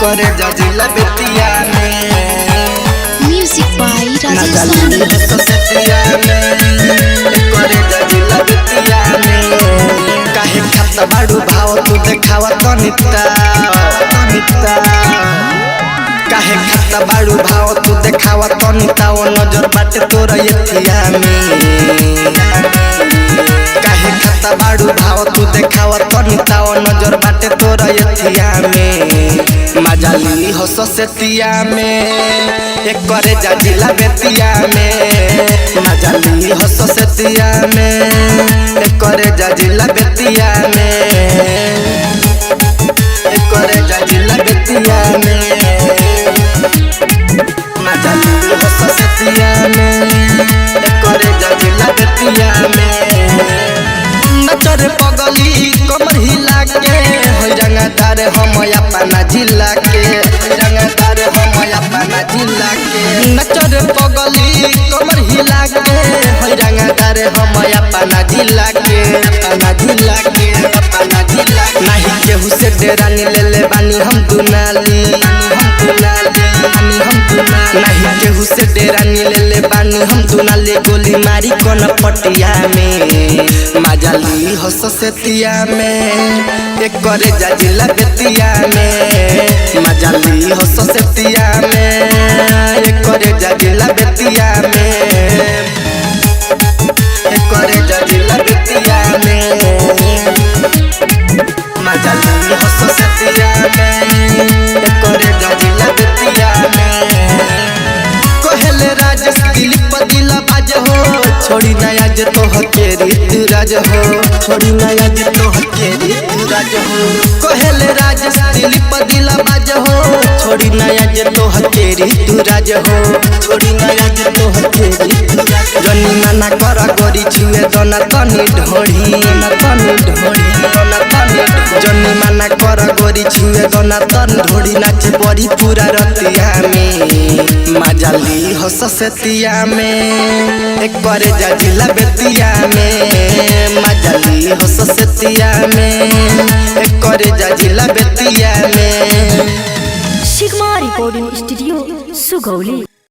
करे जजिला बेतिया में music by Rajesh नाचली हसतिया में करे जजिला बेतिया में काहे खाता बाड़ू भाव तू देखावा तनिता काहे खाता बाड़ू भाव तू देखावा तनिता ओ नजर बाटे तोरा यथिया में काहे खाता बाड़ू भाव तू देखावा तनिता ओ नजर बाटे तोरा यथिया में मजाली हो ससेतिया में एक करे जजिला बेतिया में मजाली हो ससेतिया में एक करे जजिला बेतिया में एक करे जजिला बेतिया में मजाली हो ससेतिया में एक करे जजिला बेतिया में नचर पगली कमर हिला के होई रंगदार हम अपना जिला के रंगदार हम अपना जिला के नचर पगली कमर हिला के होई रंगदार हम अपना जिला के अपना जिला के अपना जिला नहीं केहू से डेरा नी ले बानी हम दुनाली नहीं केहू से डेरा नी ले बानी हम दुनाली गोली मारी कोन पटिया में मजाली हो ससेतिया में एक करे जजिला बेतिया में मजाली हो ससेतिया में एक करे जजिला बेतिया में एक करे जजिला बेतिया में मजाली हो ससेतिया में एक करे जजिला बेतिया में कहले राजेश दिलीप दिला बाज हो छोड़ी नया जे तो हकेरी तुराज हो छोड़ी नया जे तो हकेरी तुराज हो कहले राजेश दिलीप दिला बाज हो छोड़ी नया जे तो हकेरी तुराज हो छोड़ी नया जे तो हकेरी तुराज जनी मना कर गोरी छुए दोना तनी ढोड़ी ना तनी ढोड़ी दोना तनी जनी मना कर गोरी छुए दोना तनी ढोड़ी नाच बड़ी पूरा रतिया में मजाली हो ससेतिया में एक करे जजिला बेतिया में मजाली हो ससेतिया में एक करे जजिला बेतिया में सिग्मा रिकॉर्डिंग स्टूडियो सुगौली।